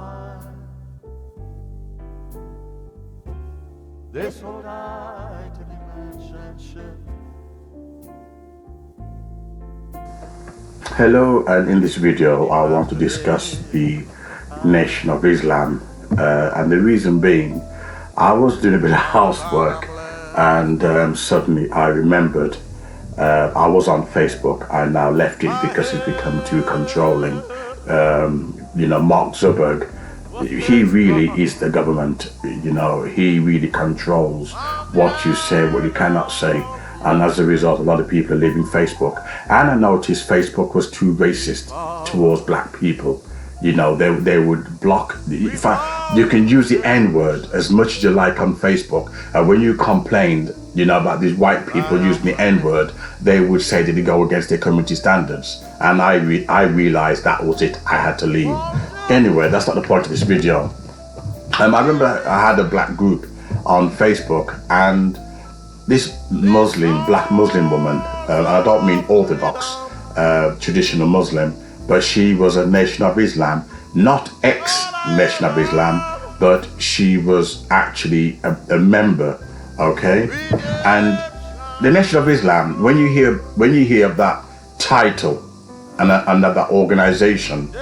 mind. This whole night to relationship. Hello, and in this video I want to discuss the Nation of Islam, and the reason being, I was doing a bit of housework and suddenly I remembered I was on Facebook. I now left it because it's become too controlling. Mark Zuckerberg, he really is the government. He really controls what you say, what you cannot say. And as a result, a lot of people are leaving Facebook. And I noticed Facebook was too racist towards black people. They would block. In fact, you can use the N-word as much as you like on Facebook. And when you complained, about these white people using the N-word, they would say that they go against their community standards. And I realized that was it. I had to leave. Anyway, that's not the point of this video. I remember I had a black group on Facebook, and this black Muslim woman, I don't mean Orthodox, traditional Muslim, but she was a Nation of Islam, not ex-Nation of Islam, but she was actually a member, okay? And the Nation of Islam, when you hear of that title and that organization,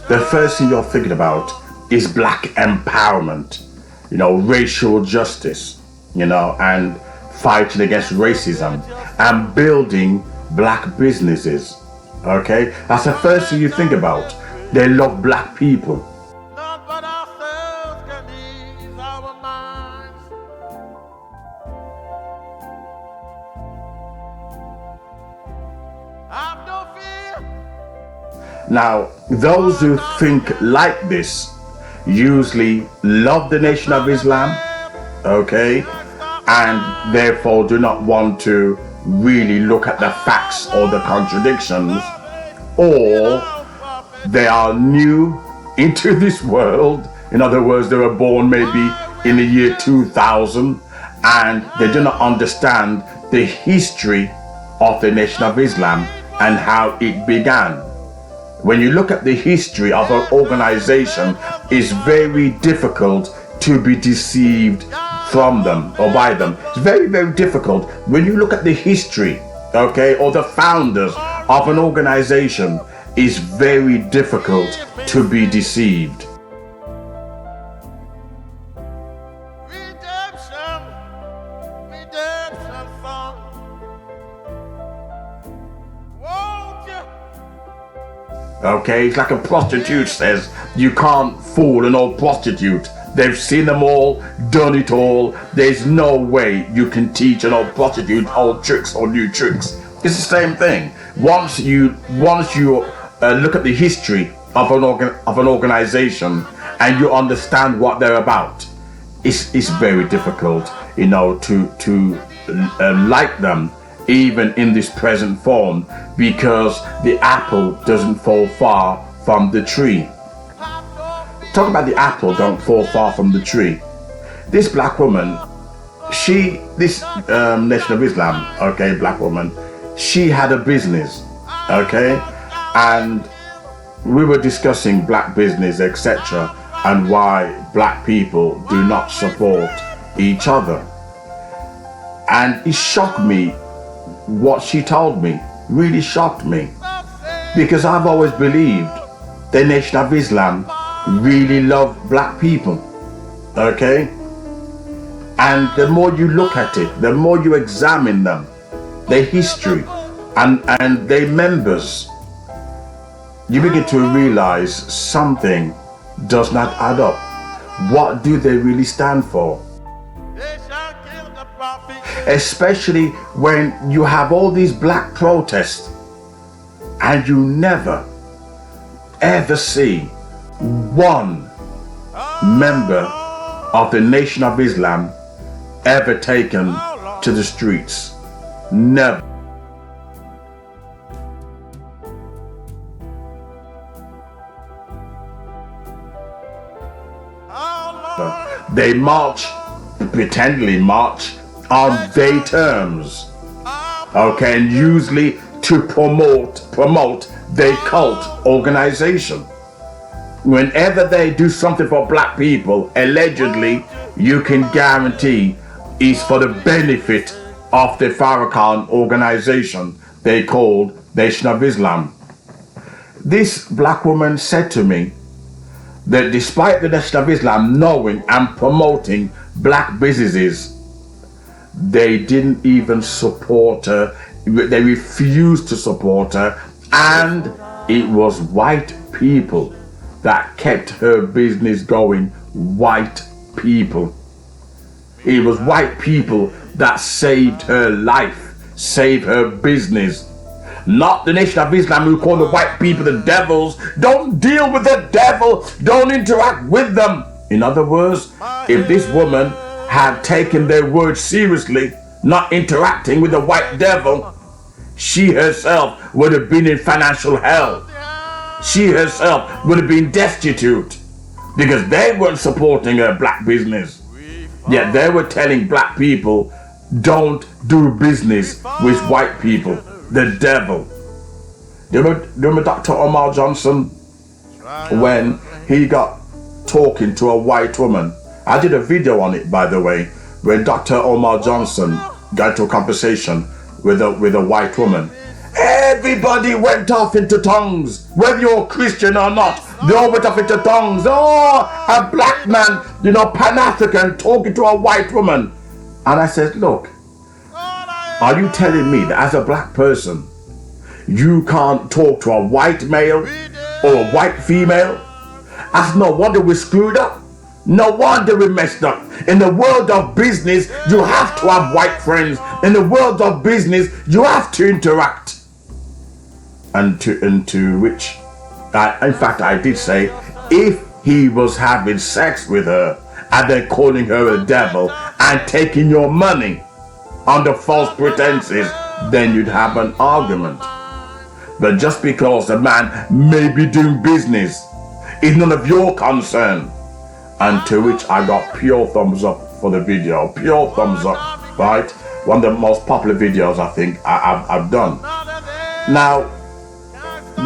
the first thing you're thinking about is black empowerment, racial justice, and fighting against racism and building black businesses. Okay, that's the first thing you think about. They love black people. None but ourselves can ease our minds. Have no fear. Now, those who think like this usually love the Nation of Islam, okay, and therefore do not want to really look at the facts or the contradictions, or they are new into this world. In other words, they were born maybe in the year 2000 and they do not understand the history of the Nation of Islam and how it began. When you look at the history of an organization, it's very difficult to be deceived from them or by them. It's very, very difficult. When you look at the history, okay, or the founders of an organization, it's very difficult to be deceived. Redemption song. Won't you? Okay, it's like a prostitute says, you can't fool an old prostitute. They've seen them all, done it all. There's no way you can teach an old prostitute old tricks or new tricks. It's the same thing. Once you look at the history of an organization and you understand what they're about, it's very difficult, to like them even in this present form, because the apple doesn't fall far from the tree. Talk about the apple don't fall far from the tree. This black woman, this Nation of Islam, okay, black woman, she had a business, okay, and we were discussing black business, etc., and why black people do not support each other. And it shocked me. What she told me really shocked me, because I've always believed the Nation of Islam really love black people, okay? And the more you look at it, the more you examine them, their history and their members, you begin to realize something does not add up. What do they really stand for? They shall kill the prophet. Especially when you have all these black protests and you never ever see one member of the Nation of Islam ever taken to the streets. Never. They march, pretendly march on their terms, okay, and usually to promote their cult organization. whenever they do something for black people, allegedly, you can guarantee it's for the benefit of the Farrakhan organization they called Nation of Islam. This black woman said to me that despite the Nation of Islam knowing and promoting black businesses, they didn't even support her. They refused to support her, and it was white people that kept her business going. White people. It was white people that saved her life, saved her business. Not the Nation of Islam, who call the white people the devils. Don't deal with the devil. Don't interact with them. In other words, if this woman had taken their words seriously, not interacting with the white devil, she herself would have been in financial hell. She herself would have been destitute because they weren't supporting her black business. Yet they were telling black people, don't do business with white people, the devil. Do you remember Dr. Umar Johnson when he got talking to a white woman? I did a video on it, by the way, when Dr. Umar Johnson got into a conversation with a white woman. Everybody went off into tongues, whether you're Christian or not. They all went off into tongues. Oh, a black man, Pan-African, talking to a white woman. And I said, look, are you telling me that as a black person, you can't talk to a white male or a white female? That's no wonder we're screwed up. No wonder we messed up. In the world of business, you have to have white friends. In the world of business, you have to interact. And to which, in fact, I did say, if he was having sex with her and then calling her a devil and taking your money under false pretenses, then you'd have an argument. But just because a man may be doing business is none of your concern. And to which I got pure thumbs up for the video. Pure thumbs up, right? One of the most popular videos I think I've done. Now,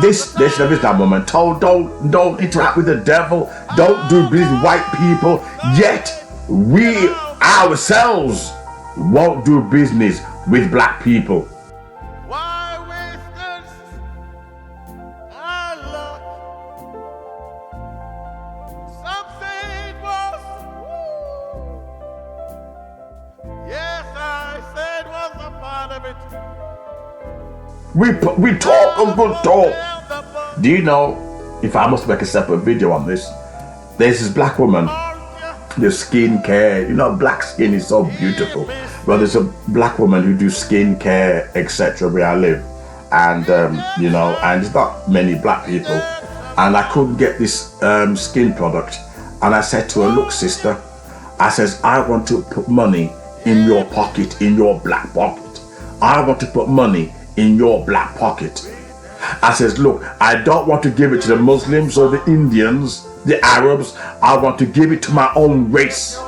this Nation of Islam woman told, don't interact with the devil, don't do business with white people, yet we ourselves won't do business with black people. Why waste this? I love. Some say it was. Yes, I said was a part of it. We talk a good talk. Do you know, if I must make a separate video on this, there's this black woman, the skincare, black skin is so beautiful. Well, there's a black woman who do skincare, etc. where I live. And, and there's not many black people. And I couldn't get this skin product. And I said to her, look, sister, I says, I want to put money in your pocket, in your black pocket. I want to put money in your black pocket. I says, look, I don't want to give it to the Muslims or the Indians, the Arabs. I want to give it to my own race.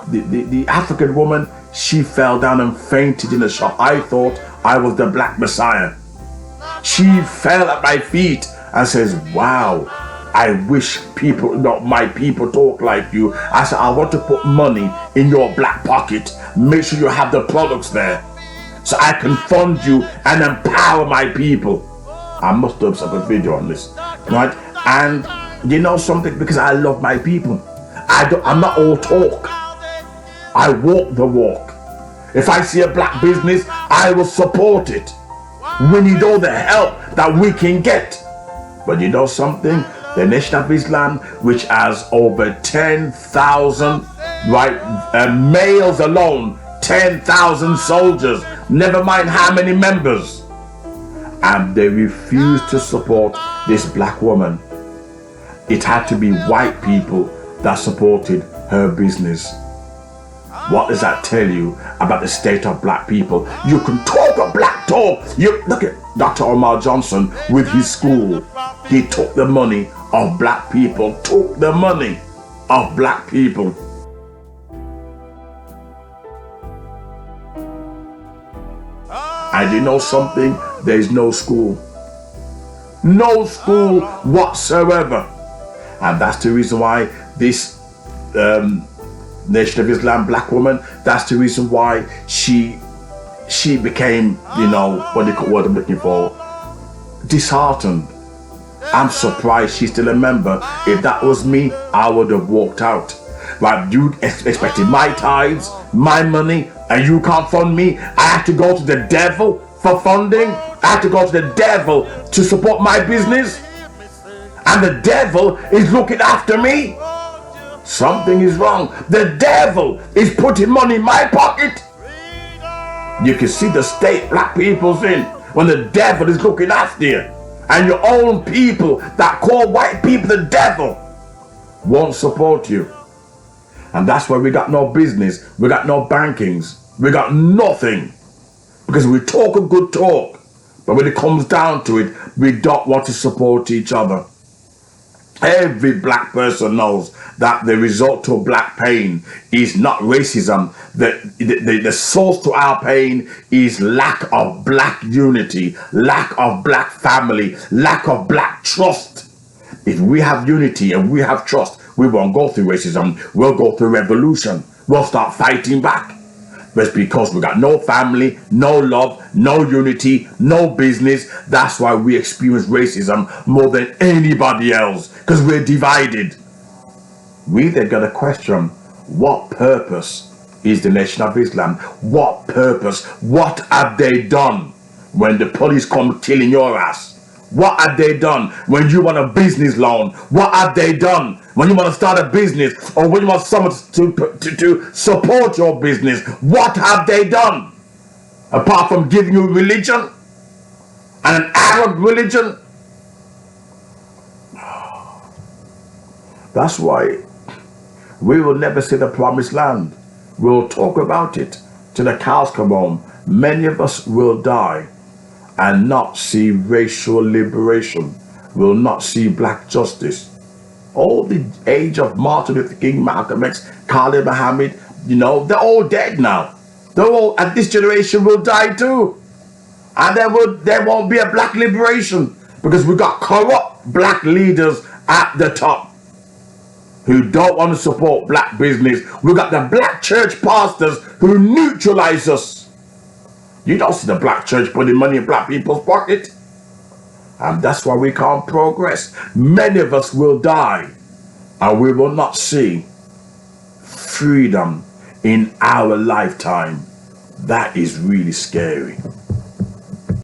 The African woman, she fell down and fainted in the shop. I thought I was the black Messiah. She fell at my feet and says, wow, I wish my people talk like you. I said, I want to put money in your black pocket. Make sure you have the products there, so I can fund you and empower my people. I must do a video on this, right? And you know something, because I love my people. I'm not all talk. I walk the walk. If I see a black business, I will support it. We need all the help that we can get. But you know something? The Nation of Islam, which has over 10,000, males alone, 10,000 soldiers, never mind how many members. And they refused to support this black woman. It had to be white people that supported her business. What does that tell you about the state of black people? You can talk a black talk. You look at Dr. Umar Johnson with his school. He took the money of black people, took the money of black people. And you know something? There is no school. No school whatsoever. And that's the reason why this Nation of Islam black woman, that's the reason why she became, what I'm looking for, disheartened. I'm surprised she's still a member. If that was me, I would have walked out. Right, you expected my tithes, my money, and you can't fund me. I have to go to the devil for funding. I have to go to the devil to support my business. And the devil is looking after me. Something is wrong. The devil is putting money in my pocket. You can see the state black people's in when the devil is looking after you. And your own people that call white people the devil won't support you. And that's why we got no business, we got no bankings, we got nothing. Because we talk a good talk, but when it comes down to it, we don't want to support each other. Every black person knows that the result to black pain is not racism. The source to our pain is lack of black unity, lack of black family, lack of black trust. If we have unity and we have trust, we won't go through racism. We'll go through revolution. We'll start fighting back. But it's because we got no family, no love, no unity, no business. That's why we experience racism more than anybody else, because we're divided. We then got to question, what purpose is the Nation of Islam? What purpose? What have they done when the police come killing your ass? What have they done when you want a business loan? What have they done when you want to start a business, or when you want someone to support your business? What have they done? Apart from giving you religion, and an Arab religion? That's why we will never see the promised land. We'll talk about it till the cows come home. Many of us will die and not see racial liberation, will not see black justice. All the age of Martin Luther King, Malcolm X, Khalid Muhammad, they're all dead now. They're all, and this generation will die too. And there won't be a black liberation, because we got corrupt black leaders at the top who don't want to support black business. We got the black church pastors who neutralize us. You don't see the black church putting money in black people's pocket. And that's why we can't progress. Many of us will die, and we will not see freedom in our lifetime. That is really scary.